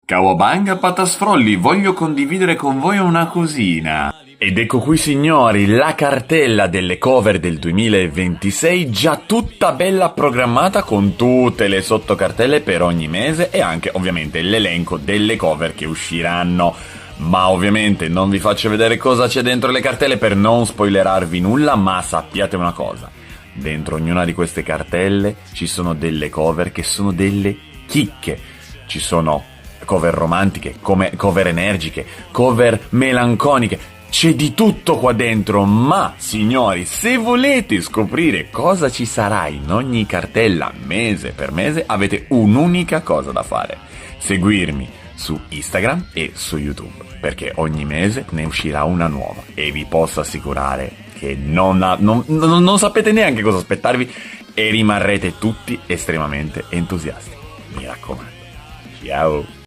Cowabunga patasfrolli, voglio condividere con voi una cosina. Ed ecco qui signori, la cartella delle cover del 2026 già tutta bella programmata con tutte le sottocartelle per ogni mese e anche ovviamente l'elenco delle cover che usciranno. Ma ovviamente non vi faccio vedere cosa c'è dentro le cartelle per non spoilerarvi nulla, ma sappiate una cosa. Dentro ognuna di queste cartelle ci sono delle cover che sono delle chicche. Ci sono cover romantiche, come cover energiche, cover melanconiche, c'è di tutto qua dentro, ma signori, se volete scoprire cosa ci sarà in ogni cartella mese per mese, avete un'unica cosa da fare: seguirmi su Instagram e su YouTube, perché ogni mese ne uscirà una nuova e vi posso assicurare che non sapete neanche cosa aspettarvi e rimarrete tutti estremamente entusiasti. Mi raccomando. Ciao!